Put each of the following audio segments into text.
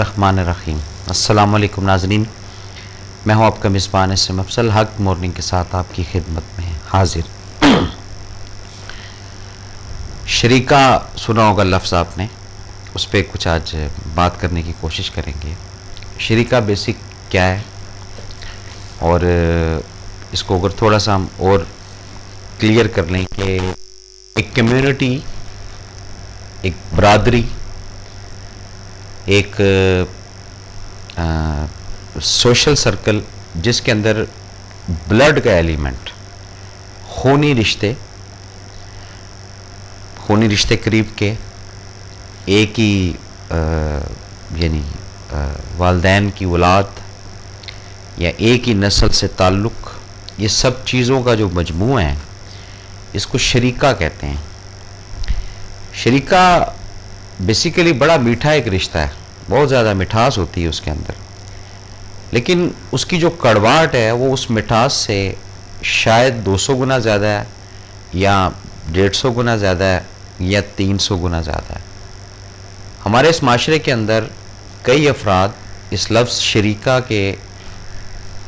रहमानिर्रहीम। अस्सलाम वालेकुम नाज़रीन, मैं हूं आपका मेज़बान इसम अफसल हक मॉर्निंग के साथ आपकी खिदमत में हाजिर। शरीका सुना होगा लफ्ज़ आपने, उस पर कुछ आज बात करने की कोशिश करेंगे। शरीका बेसिक क्या है और इसको अगर थोड़ा सा हम और क्लियर कर लें कि एक कम्युनिटी, एक बरादरी, एक सोशल सर्कल जिसके अंदर ब्लड का एलिमेंट, खूनी रिश्ते करीब के, एक ही यानी वालदैन की औलाद या एक ही नस्ल से ताल्लुक़, ये सब चीज़ों का जो मजमूआ है इसको शरीका कहते हैं। शरीका बेसिकली बड़ा मीठा एक रिश्ता है, बहुत ज़्यादा मिठास होती है उसके अंदर, लेकिन उसकी जो कड़वाहट है वो उस मिठास से शायद 200 गुना ज़्यादा है या 150 गुना ज़्यादा है या 300 गुना ज़्यादा है। हमारे इस माशरे के अंदर कई अफराद इस लफ्ज़ शरीका के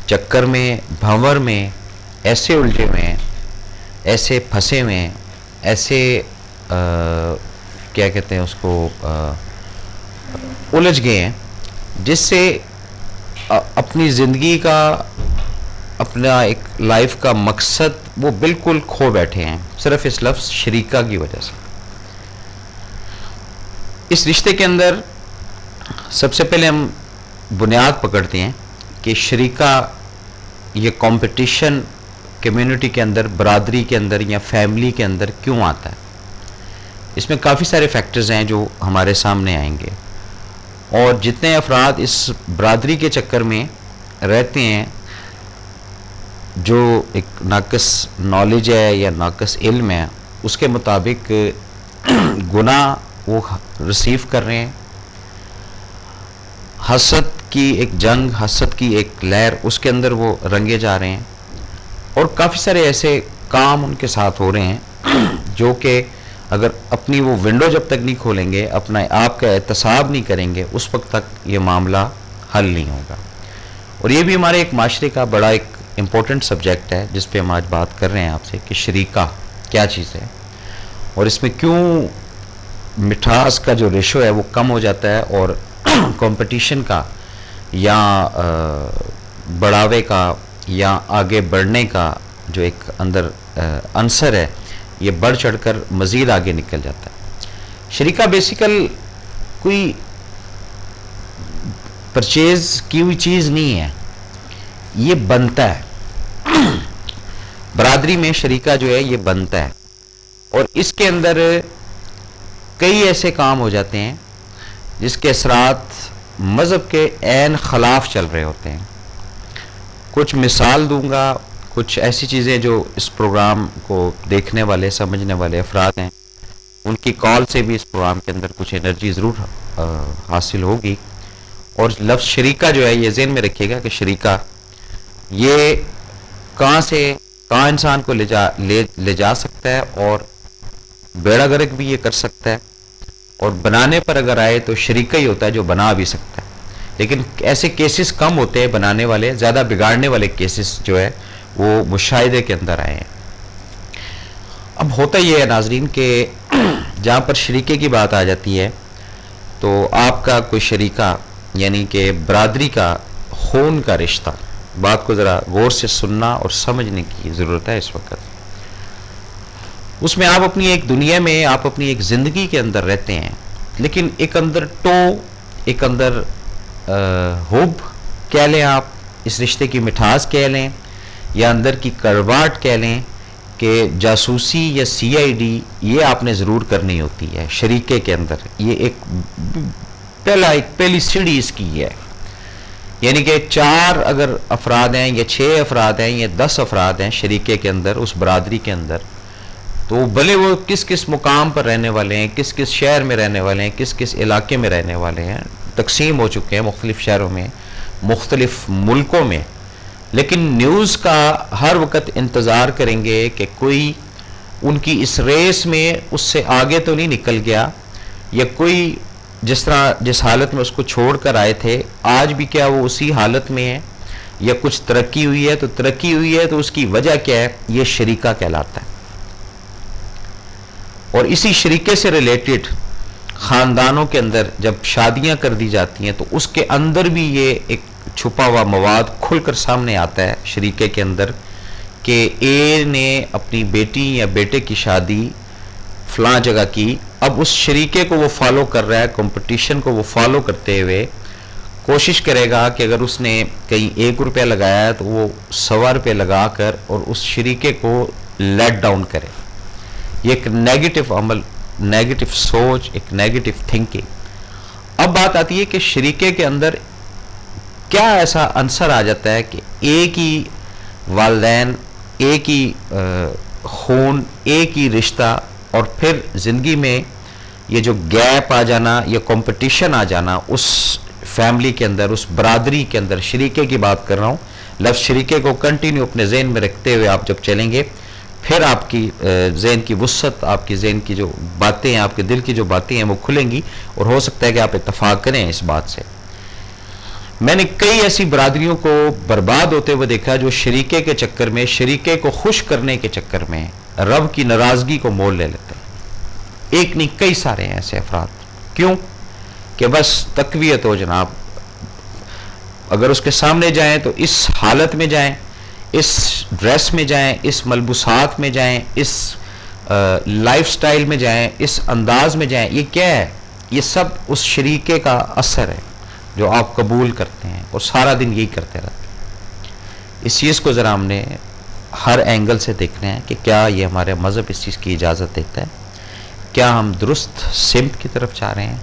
चक्कर में, भंवर में ऐसे उलझे हुए हैं, ऐसे फंसे हुए हैं, ऐसे क्या कहते हैं उसको, उलझ गए हैं, जिससे अपनी ज़िंदगी का, अपना एक लाइफ का मकसद वो बिल्कुल खो बैठे हैं, सिर्फ इस लफ्ज़ शरीका की वजह से। इस रिश्ते के अंदर सबसे पहले हम बुनियाद पकड़ते हैं कि शरीका ये कंपटीशन कम्युनिटी के अंदर, बरादरी के अंदर या फैमिली के अंदर क्यों आता है। इसमें काफ़ी सारे फैक्टर्स हैं जो हमारे सामने आएंगे, और जितने अफराद इस बरादरी के चक्कर में रहते हैं, जो एक नाक़िस नॉलेज है या नाक़िस इल्म है, उसके मुताबिक गुनाह वो रिसीव कर रहे हैं, हसद की एक जंग, हसद की एक लहर उसके अंदर वो रंगे जा रहे हैं, और काफ़ी सारे ऐसे काम उनके साथ हो रहे हैं जो कि अगर अपनी वो विंडो जब तक नहीं खोलेंगे, अपना आप का एहतसाब नहीं करेंगे, उस वक्त तक ये मामला हल नहीं होगा। और ये भी हमारे एक माशरे का बड़ा एक इम्पोर्टेंट सब्जेक्ट है जिस पे हम आज बात कर रहे हैं आपसे कि शरीका क्या चीज़ है और इसमें क्यों मिठास का जो रेशो है वो कम हो जाता है, और कंपटीशन का या बढ़ावे का या आगे बढ़ने का जो एक अंदर अंसर है, ये बढ़ चढ़कर मज़ीद आगे निकल जाता है। शरीका बेसिकल कोई परचेज की हुई चीज़ नहीं है, ये बनता है। बरादरी में शरीका जो है ये बनता है, और इसके अंदर कई ऐसे काम हो जाते हैं जिसके असरात मज़हब के ऐन खिलाफ चल रहे होते हैं। कुछ मिसाल दूंगा, कुछ ऐसी चीज़ें जो इस प्रोग्राम को देखने वाले, समझने वाले अफराद हैं, उनकी कॉल से भी इस प्रोग्राम के अंदर कुछ एनर्जी ज़रूर हासिल होगी। और लफ्ज़ शरीका जो है ये ज़हन में रखिएगा कि शरीका ये कहाँ से कहाँ इंसान को ले जा सकता है, और बेड़ा गर्क भी ये कर सकता है, और बनाने पर अगर आए तो शरीका ही होता है जो बना भी सकता है। लेकिन ऐसे केसेस कम होते हैं बनाने वाले, ज़्यादा बिगाड़ने वाले केसेस जो है वो मुशाहिदे के अंदर आए हैं। अब होता ये है नाजरीन कि जहाँ पर शरीके की बात आ जाती है तो आपका कोई शरीका यानी कि बरादरी का खून का रिश्ता, बात को ज़रा गौर से सुनना और समझने की ज़रूरत है इस वक्त। उसमें आप अपनी एक दुनिया में, आप अपनी एक ज़िंदगी के अंदर रहते हैं, लेकिन एक अंदर एक अंदर हुब कह लें आप, इस रिश्ते की मिठास कह लें, या अंदर की कड़वाहट कह लें कि जासूसी या CID ये आपने ज़रूर करनी होती है शरीके के अंदर। ये एक पहली सीढ़ी इसकी है, यानी कि 4 अगर अफराद हैं या 6 अफराद हैं या 10 अफराद हैं शरीके के अंदर, उस बरादरी के अंदर, तो भले वो किस किस मुकाम पर रहने वाले हैं, किस किस शहर में रहने वाले हैं, किस किस इलाके में रहने वाले हैं, तकसीम हो चुके हैं मुख्तलिफ शहरों में, मुख्तलिफ मुल्कों में, लेकिन न्यूज़ का हर वक्त इंतज़ार करेंगे कि कोई उनकी इस रेस में उससे आगे तो नहीं निकल गया, या कोई जिस तरह जिस हालत में उसको छोड़ कर आए थे, आज भी क्या वो उसी हालत में है या कुछ तरक्की हुई है? तो तरक्की हुई है, तो उसकी वजह क्या है? ये शरीका कहलाता है। और इसी शरीके से रिलेटेड ख़ानदानों के अंदर जब शादियां कर दी जाती हैं तो उसके अंदर भी ये एक छुपा हुआ मवाद खुलकर सामने आता है शरीके के अंदर कि ए ने अपनी बेटी या बेटे की शादी फ़लाँ जगह की। अब उस शरीके को वो फॉलो कर रहा है, कंपटीशन को वो फॉलो करते हुए कोशिश करेगा कि अगर उसने कहीं 1 रुपया लगाया है तो वो 1.25 रुपये लगा कर और उस शरीके को लेट डाउन करे। ये एक नेगेटिव अमल, नेगेटिव सोच, एक नेगेटिव थिंकिंग। अब बात आती है कि शरीके के अंदर क्या ऐसा अंसर आ जाता है कि एक ही वालिदैन, एक ही खून, एक ही रिश्ता, और फिर ज़िंदगी में ये जो गैप आ जाना या कंपटीशन आ जाना उस फैमिली के अंदर, उस बरादरी के अंदर, शरीके की बात कर रहा हूँ। लफ्ज़ शरीके को कंटिन्यू अपने जहन में रखते हुए आप जब चलेंगे, फिर आपकी जहन की वुसअत, आपकी जहन की जो बातें हैं, आपके दिल की जो बातें हैं वो खुलेंगी और हो सकता है कि आप इत्तफाक करें इस बात से। मैंने कई ऐसी बरादरियों को बर्बाद होते हुए देखा जो शरीके के चक्कर में, शरीके को खुश करने के चक्कर में रब की नाराज़गी को मोल ले लेते हैं। एक नहीं, कई सारे हैं ऐसे अफराद। क्यों? कि बस तकवीयत हो जनाब, अगर उसके सामने जाएं तो इस हालत में जाएं, इस ड्रेस में जाएं, इस मलबूसात में जाएं, इस लाइफस्टाइल में जाएं, इस अंदाज में जाएं। ये क्या है? ये सब उस शरीके का असर है जो आप कबूल करते हैं और सारा दिन यही करते रहते हैं। इस चीज़ को ज़रा हमने हर एंगल से देखना है कि क्या ये हमारे मज़हब इस चीज़ की इजाज़त देता है, क्या हम दुरुस्त सिमत की तरफ जा रहे हैं,